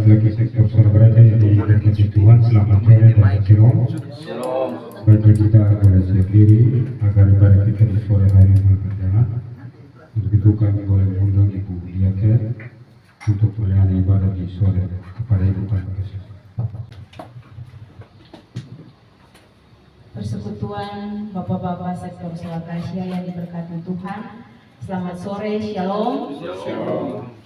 lagi sektor suara berada yang diberkati Tuhan. Selamat sore dan shalom. Bagi kita boleh sebelah kiri agar ibadah kita di sore hari mulai berjalan. Untuk itu kami boleh mengundang Ibu Diake untuk melayani ibadah di sore. Kepada Ibu kami kasih. Persekutuan Bapak-Bapak sektor Sulawesi yang diberkati Tuhan. Selamat sore, shalom.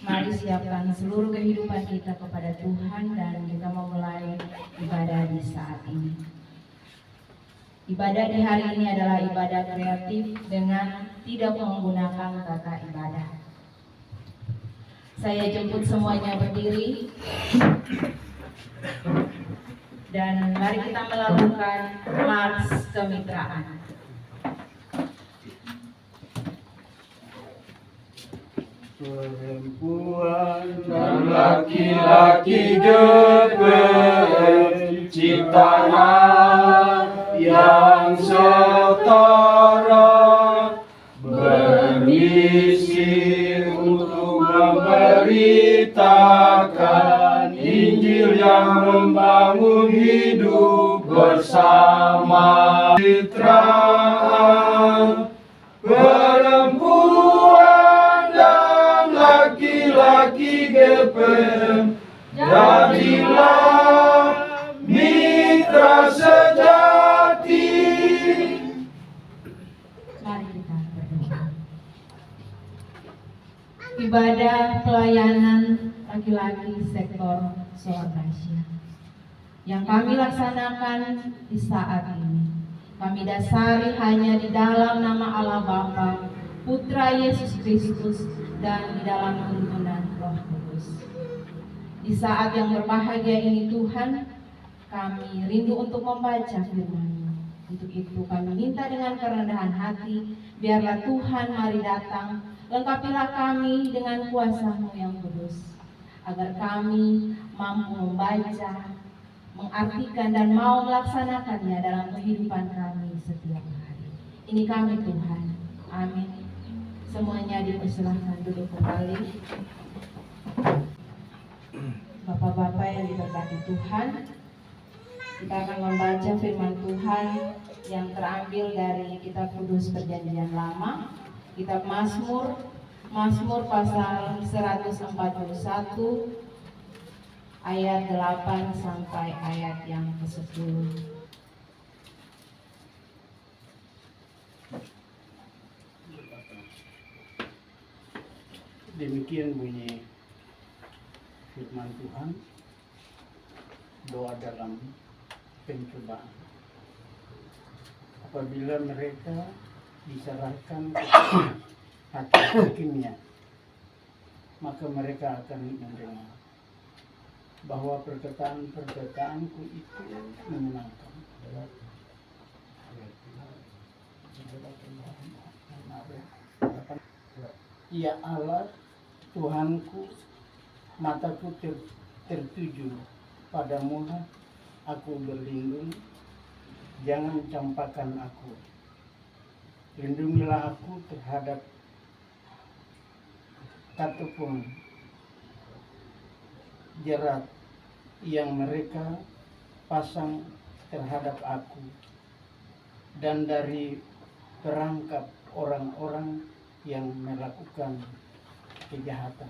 Mari siapkan seluruh kehidupan kita kepada Tuhan dan kita memulai ibadah di saat ini. Ibadah di hari ini adalah ibadah kreatif dengan tidak menggunakan kata ibadah. Saya jemput semuanya berdiri dan mari kita melakukan mars kemitraan. Perempuan dan laki-laki geber ciptaan yang setara, bermisi untuk memberitakan Injil yang membangun hidup bersama. Citraan perempuan dan laki-laki GPM, jadilah mitra sejati. Mari kita berdoa. Ibadah pelayanan laki-laki sektor Sulawesi yang kami laksanakan di saat ini, kami dasari hanya di dalam nama Allah Bapa, Putra Yesus Kristus, dan di dalam tuntunan Roh Kudus. Di saat yang berbahagia ini Tuhan, kami rindu untuk membaca firman-Mu. Untuk itu kami minta dengan kerendahan hati, biarlah Tuhan mari datang, lengkapilah kami dengan kuasa-Mu yang kudus, agar kami mampu membaca, mengartikan dan mau melaksanakannya dalam kehidupan kami setiap hari. Ini kami Tuhan. Amin. Semuanya dipersilahkan duduk kembali. Bapak-bapak yang diberkati Tuhan, kita akan membaca firman Tuhan yang terambil dari Kitab Kudus Perjanjian Lama, Kitab Mazmur pasal 141 ayat 8 sampai ayat yang ke-10. Demikian bunyi firman Tuhan, doa dalam pencobaan. Apabila mereka diserahkan hati hakimnya, maka mereka akan mendengar bahwa perkataanku itu menyenangkan. Ya Allah, Tuhanku, mataku tertuju padamu, aku berlindung, jangan campakkan aku. Lindungilah aku terhadap katupun jerat yang mereka pasang terhadap aku, dan dari perangkap orang-orang yang melakukan kejahatan.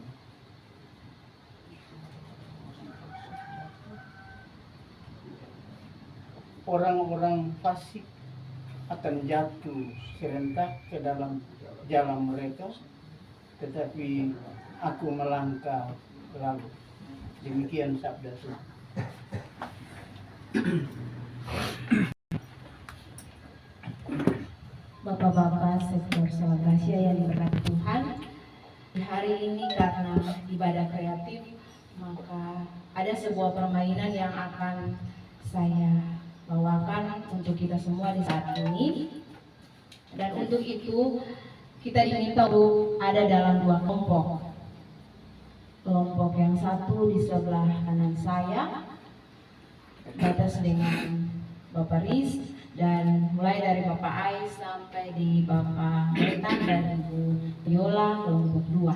Orang-orang fasik akan jatuh serentak ke dalam jalan mereka, tetapi aku melangkah lalu. Demikian sabda Tuhan. Bapak-bapak sektor Sulawesi yang diberkati Tuhan, di hari ini karena ibadah kreatif, maka ada sebuah permainan yang akan saya bawakan untuk kita semua di saat ini. Dan untuk itu kita diminta untuk ada dalam dua kelompok. Kelompok yang satu di sebelah kanan saya, batas dengan Bapak Riz, dan mulai dari Bapak Ais sampai di Bapak Metan dan Ibu Yola, kelompok 2.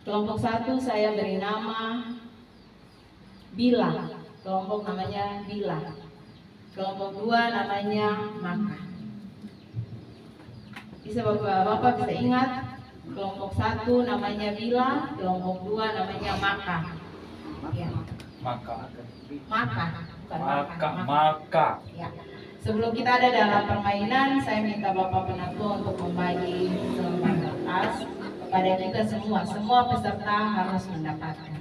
Kelompok 1 saya beri nama Bila, kelompok namanya Bila. Kelompok 2 namanya Maka. Bisa Bapak bisa ingat, kelompok 1 namanya Bila, kelompok 2 namanya Maka. Ya. Maka. Bukan Maka. Maka. Ya. Sebelum kita ada dalam permainan, saya minta Bapak Penatua untuk membagi selembar kertas kepada kita semua. Semua peserta harus mendapatkan.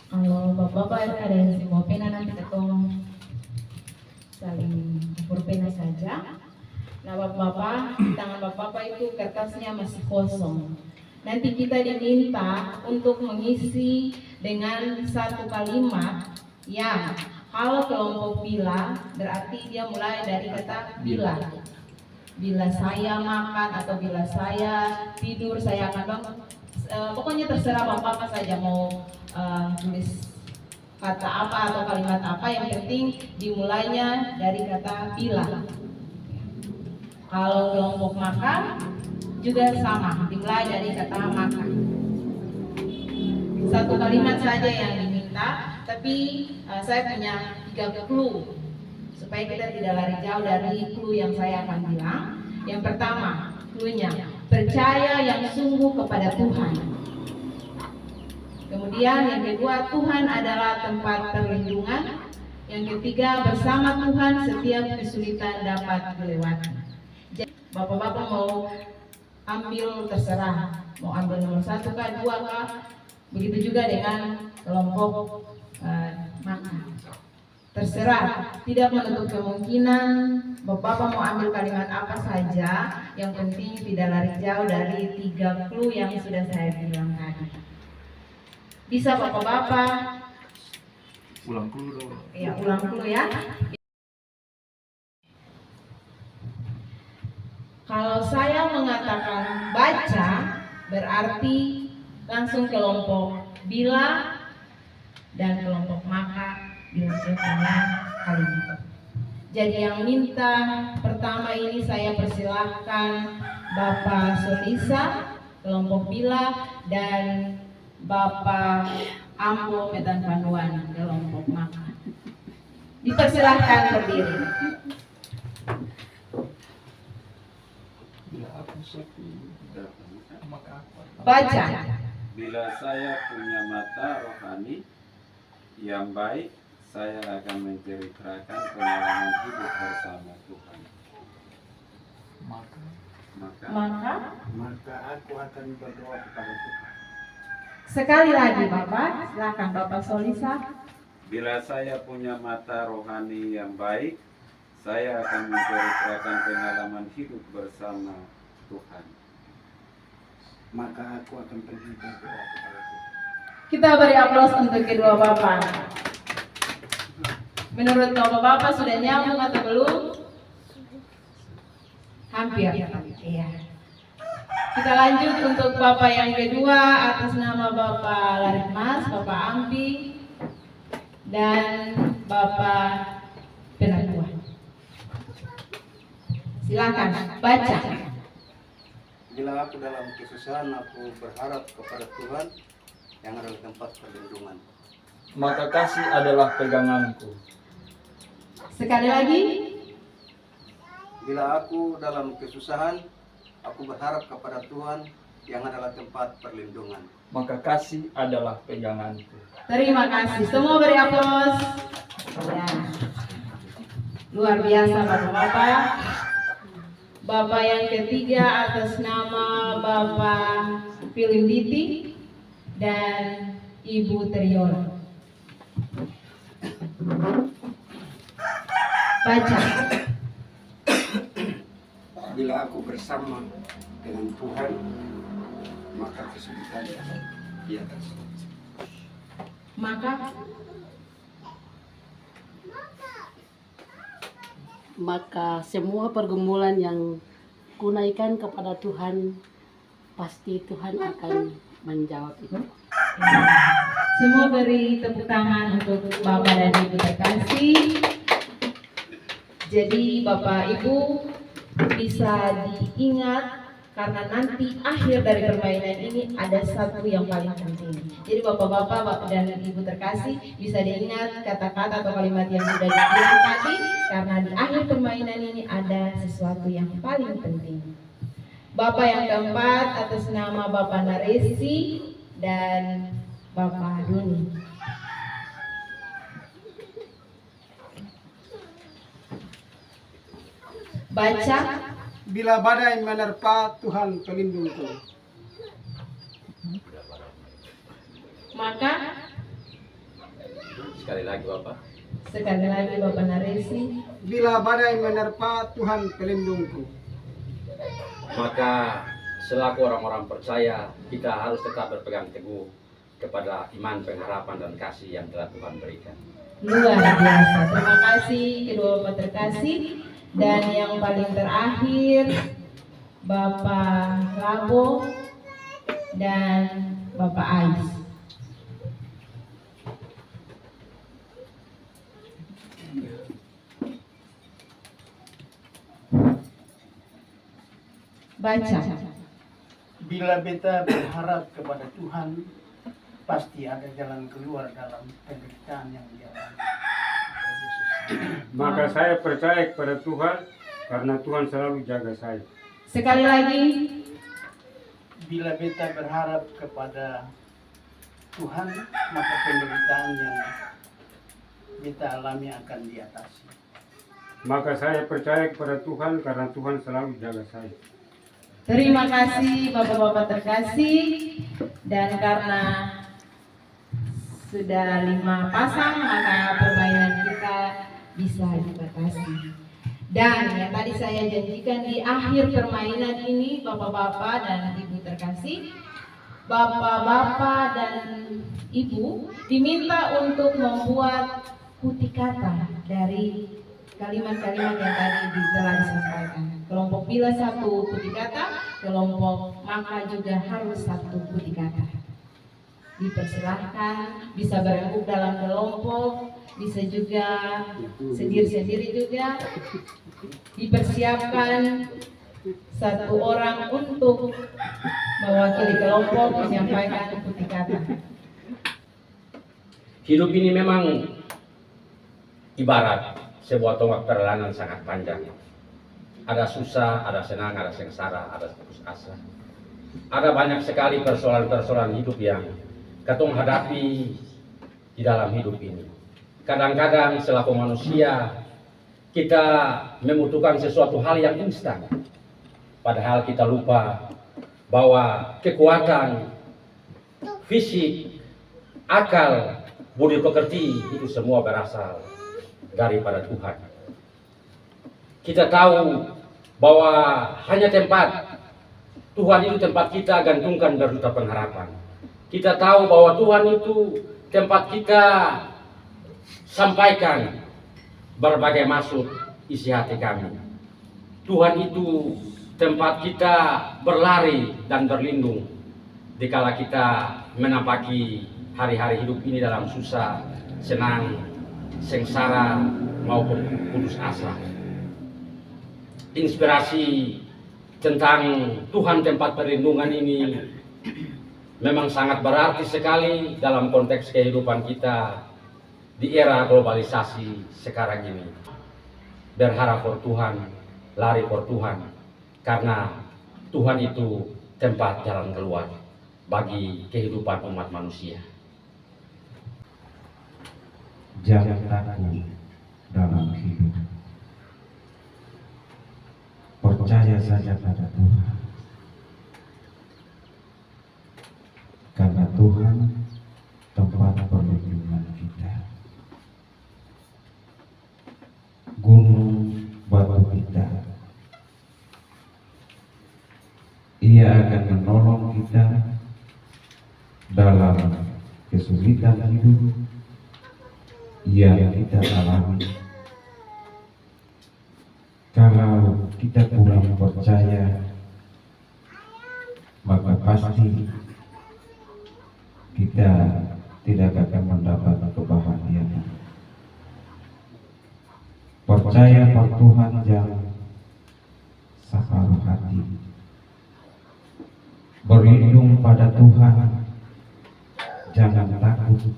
Kalau bapak-bapak ada yang mau pena, nanti ketong saling campur pena saja. Nah bapak-bapak, di tangan bapak-bapak itu kertasnya masih kosong. Nanti kita diminta untuk mengisi dengan satu kalimat yang kalau kelompok bila berarti dia mulai dari kata bila. Bila saya makan atau bila saya tidur saya akan bangun. Pokoknya terserah bapak-bapak saja mau tulis kata apa atau kalimat apa, yang penting dimulainya dari kata bila. Kalau kelompok maka juga sama, dimulai dari kata maka. Satu kalimat saja yang diminta, tapi saya punya 3 clue supaya kita tidak lari jauh dari clue yang saya akan bilang. Yang pertama, clue-nya percaya yang sungguh kepada Tuhan. Kemudian yang kedua, Tuhan adalah tempat perlindungan. Yang ketiga, bersama Tuhan setiap kesulitan dapat dilewati. Jadi, bapak-bapak mau ambil terserah, mau ambil nomor 1 kah, 2 kah, begitu juga dengan kelompok maka. Terserah, tidak menutup kemungkinan bapak-bapak mau ambil kalimat apa saja, yang penting tidak lari jauh dari 3 clue yang sudah saya bilang tadi. Bisa bapak-bapak Ulang dulu dong. ya, ulang dulu ya. Kalau saya mengatakan baca, berarti langsung kelompok bila dan kelompok maka dilanjutkan kalimat. Jadi yang minta pertama ini saya persilahkan Bapak Solisa, kelompok bila, dan Bapak Ambo Medan Panuan, kelompok maka. Dipersilahkan berdiri. Baca. Bila saya punya mata rohani yang baik, saya akan menceritakan pengalaman hidup bersama Tuhan. Maka aku akan berdoa kepada Tuhan. Sekali lagi Bapak, silakan Bapak Solisa. Bila saya punya mata rohani yang baik, saya akan menceritakan pengalaman hidup bersama Tuhan. Maka aku akan pergi berdoa kepada Tuhan. Kita beri aplaus untuk kedua Bapak. Menurut Bapak sudah nyambung atau belum? Hampir. Iya. Kita lanjut untuk Bapak yang kedua atas nama Bapak Laritmas, Bapak Ampi, dan Bapak Penatua. Silakan baca. Bila aku dalam kesusahan, aku berharap kepada Tuhan yang adalah tempat perlindungan. Maka kasih adalah peganganku. Sekali lagi. Bila aku dalam kesusahan, aku berharap kepada Tuhan yang adalah tempat perlindungan. Maka kasih adalah peganganku. Terima kasih. Semua beri aplaus. Ya. Luar biasa Bapak-bapak. Bapak yang ketiga atas nama Bapak Pilinditi dan Ibu Triola. Baca. Bila aku bersama dengan Tuhan, maka kesulitan di atas. Maka semua pergumulan yang kunaikan kepada Tuhan, pasti Tuhan akan menjawab itu. Semua beri tepuk tangan untuk Bapak dan Ibu terkasih. Jadi Bapak Ibu bisa diingat karena nanti akhir dari permainan ini ada satu yang paling penting. Jadi Bapak-bapak dan Ibu terkasih bisa diingat kata-kata atau kalimat yang sudah dibilang tadi, karena di akhir permainan ini ada sesuatu yang paling penting. Bapak yang keempat atas nama Bapak Naresi dan Bapak Duni. Baca. Bila badai menerpa, Tuhan pelindungku. Maka Sekali lagi Bapak. sekali lagi Bapak Naresi. Bila badai menerpa, Tuhan pelindungku. Maka selaku orang-orang percaya, kita harus tetap berpegang teguh kepada iman, pengharapan, dan kasih yang telah Tuhan berikan. Luar biasa. Terima kasih kedua Bapak terkasih. Dan yang paling terakhir Bapak Labo dan Bapak Ais. Baca. Bila beta berharap kepada Tuhan, pasti ada jalan keluar dalam penderitaan yang dialami. Maka saya percaya kepada Tuhan karena Tuhan selalu jaga saya. Sekali lagi. Bila beta berharap kepada Tuhan, maka penderitaan yang beta alami akan diatasi. Maka saya percaya kepada Tuhan karena Tuhan selalu jaga saya. Terima kasih Bapak-bapak terkasih. Dan karena sudah 5 pasang, maka permainan kita bisa dibatasi. Dan yang tadi saya janjikan di akhir permainan ini, Bapak-bapak dan Ibu terkasih, Bapak-bapak dan Ibu diminta untuk membuat putih kata dari kalimat-kalimat yang tadi telah disampaikan. Kelompok bila 1 putih kata, kelompok maka juga harus 1 putih kata. Dipersilahkan, bisa berembuk dalam kelompok, bisa juga sendiri-sendiri juga. Dipersiapkan 1 orang untuk mewakili kelompok menyampaikan putih kata. Hidup ini memang ibarat sebuah tonggak perjalanan sangat panjang. Ada susah, ada senang, ada sengsara, ada putus asa. Ada banyak sekali persoalan-persoalan hidup yang katong hadapi di dalam hidup ini. Kadang-kadang selaku manusia kita membutuhkan sesuatu hal yang instan. Padahal kita lupa bahwa kekuatan fisik, akal, budi pekerti itu semua berasal daripada Tuhan. Kita tahu bahwa hanya tempat Tuhan itu tempat kita gantungkan berjuta pengharapan. Kita tahu bahwa Tuhan itu tempat kita sampaikan berbagai maksud isi hati kami. Tuhan itu tempat kita berlari dan berlindung dikala kita menampaki hari-hari hidup ini dalam susah, senang, sengsara maupun putus asa. Inspirasi tentang Tuhan tempat perlindungan ini memang sangat berarti sekali dalam konteks kehidupan kita di era globalisasi sekarang ini. Berharap for Tuhan, lari for Tuhan, karena Tuhan itu tempat jalan keluar bagi kehidupan umat manusia. Jangan takut dalam hidup. Percaya saja pada Tuhan. Karena Tuhan tempat perlindungan kita. Gunung batu kita. Ia akan menolong kita dalam kesulitan hidup yang kita alami. Kalau kita kurang percaya, maka pasti kita tidak akan mendapat kebahagiaan. Percaya pada Tuhan yang separuh hati, berlindung pada Tuhan, jangan takut,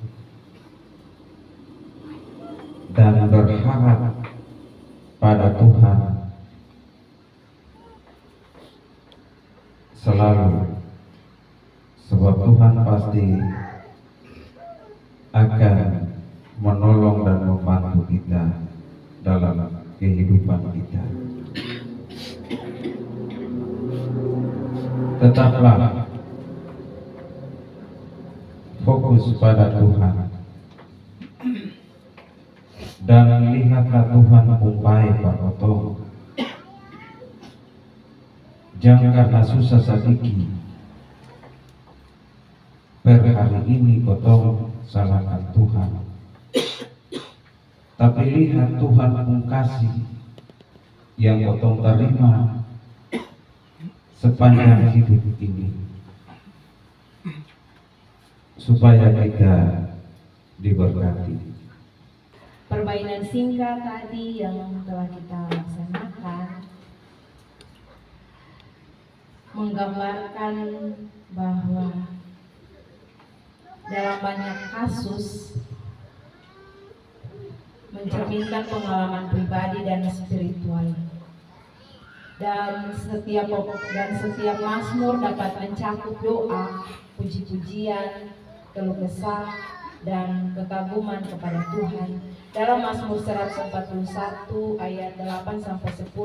dan berharap pada Tuhan selalu, sebab Tuhan pasti akan menolong dan membantu kita dalam kehidupan kita. Tetaplah fokus pada Tuhan dan lihatlah Tuhan upaya berotong. Jangan karena susah sedikit per hari ini kotong salahkan Tuhan, tapi lihat Tuhan kasih yang kotong terima sepanjang hidup ini, supaya kita diberkati. Perbaikan singkat tadi yang telah kita laksanakan menggambarkan bahwa dalam banyak kasus mencerminkan pengalaman pribadi dan spiritual, dan setiap mazmur dapat mencakup doa, puji-pujian, keluh kesah, dan kekaguman kepada Tuhan. Dalam Mazmur 141 ayat 8-10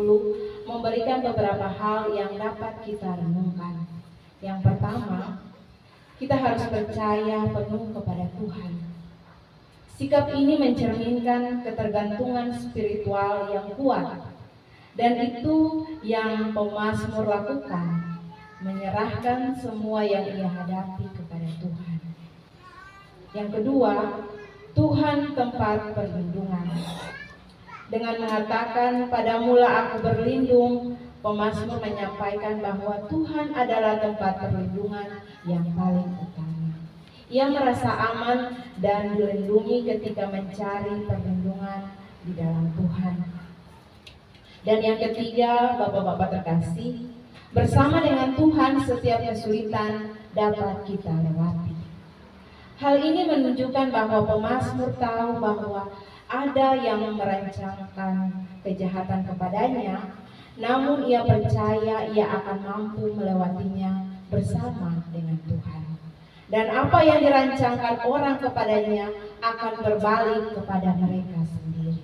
memberikan beberapa hal yang dapat kita renungkan. Yang pertama, kita harus percaya penuh kepada Tuhan. Sikap ini mencerminkan ketergantungan spiritual yang kuat, dan itu yang pemazmur lakukan, menyerahkan semua yang ia hadapi kepada Tuhan. Yang kedua, Tuhan tempat perlindungan. Dengan mengatakan padamulah aku berlindung, pemazmur menyampaikan bahwa Tuhan adalah tempat perlindungan yang paling utama. Ia merasa aman dan dilindungi ketika mencari perlindungan di dalam Tuhan. Dan yang ketiga, Bapak-bapak terkasih, bersama dengan Tuhan setiap kesulitan dapat kita lewati. Hal ini menunjukkan bahwa pemazmur tahu bahwa ada yang merancangkan kejahatan kepadanya, namun ia percaya ia akan mampu melewatinya bersama dengan Tuhan. Dan apa yang dirancangkan orang kepadanya akan berbalik kepada mereka sendiri.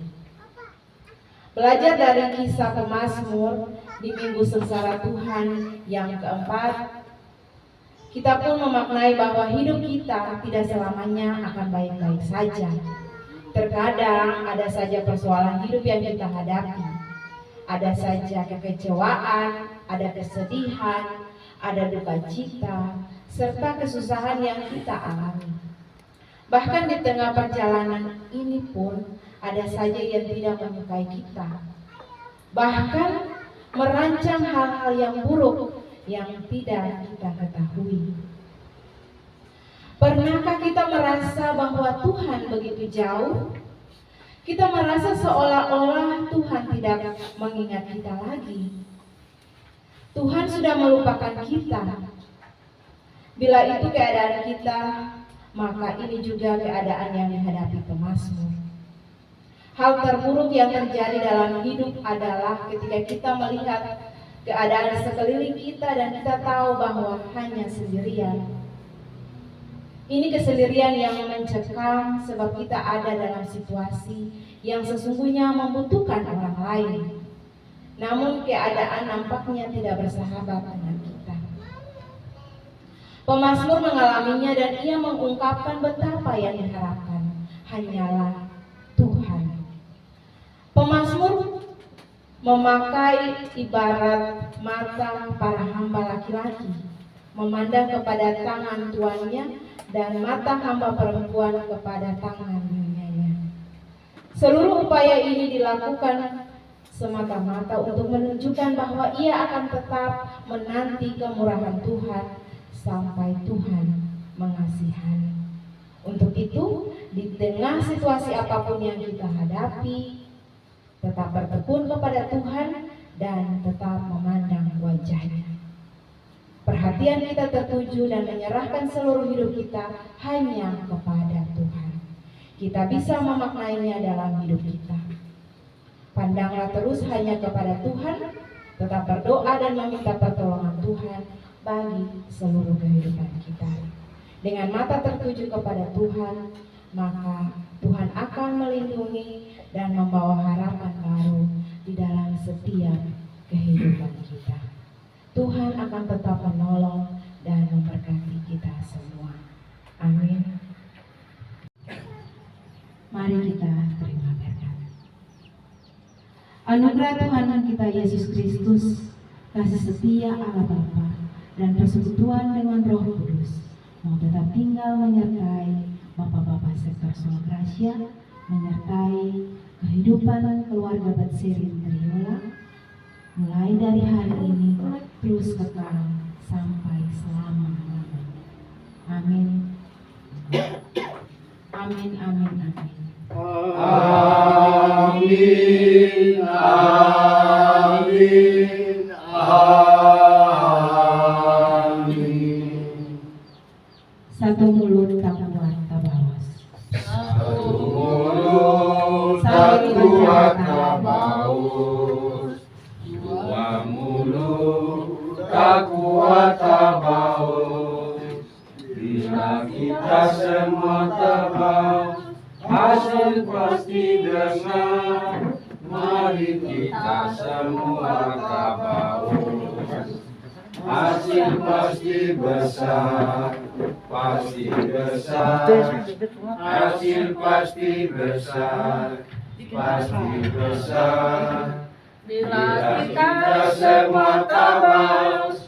Belajar dari kisah pemazmur di Minggu Sengsara Tuhan yang keempat, kita pun memaknai bahwa hidup kita tidak selamanya akan baik-baik saja. Terkadang ada saja persoalan hidup yang kita hadapi. Ada saja kekecewaan, ada kesedihan, ada duka cita, serta kesusahan yang kita alami. Bahkan di tengah perjalanan ini pun ada saja yang tidak menyukai kita. Bahkan merancang hal-hal yang buruk yang tidak kita ketahui. Pernahkah kita merasa bahwa Tuhan begitu jauh? Kita merasa seolah-olah Tuhan tidak mengingat kita lagi. Tuhan sudah melupakan kita. Bila itu keadaan kita, maka ini juga keadaan yang dihadapi pemazmur. Hal terburuk yang terjadi dalam hidup adalah ketika kita melihat keadaan sekeliling kita dan kita tahu bahwa hanya sendirian. Ini kesendirian yang mencekam sebab kita ada dalam situasi yang sesungguhnya membutuhkan orang lain. Namun keadaan nampaknya tidak bersahabat dengan kita. Pemazmur mengalaminya dan ia mengungkapkan betapa yang diharapkan hanyalah Tuhan. Pemazmur memakai ibarat mata para hamba laki-laki memandang kepada tangan tuannya, dan mata hamba perempuan kepada tangan nyonyanya. Seluruh upaya ini dilakukan semata-mata untuk menunjukkan bahwa ia akan tetap menanti kemurahan Tuhan sampai Tuhan mengasihani. Untuk itu, di tengah situasi apapun yang kita hadapi, tetap bertekun kepada Tuhan dan tetap memandang wajah-Nya. Perhatian kita tertuju dan menyerahkan seluruh hidup kita hanya kepada Tuhan. Kita bisa memaknainya dalam hidup kita. Pandanglah terus hanya kepada Tuhan, tetap berdoa dan meminta pertolongan Tuhan bagi seluruh kehidupan kita. Dengan mata tertuju kepada Tuhan, maka Tuhan akan melindungi dan membawa harapan baru di dalam setiap kehidupan kita. Tuhan akan tetap menolong dan memberkati kita semua. Amin. Mari kita terima berkat. Anugerah Tuhan kita Yesus Kristus, kasih setia Allah Bapa, dan persekutuan dengan Roh Kudus mau tetap tinggal menyertai Bapak-Bapak sektor Solo Gracia, menyertai kehidupan keluarga Betserin Triola, mulai dari hari ini terus kekal sampai selama-lamanya. Amin. Amin, amin, amin. Amin, amin, amin. Satu mulut tak kuat tak bawas. Satu mulut tak kuat tak baus. Dua mulut tak kuat tak baus. Bila kita semua terbaus, hasil pasti dengar. Mari kita semua tabaus. Hasil pasti besar, pasti besar. Hasil pasti besar, pasti besar. Bila kita semua tabaus,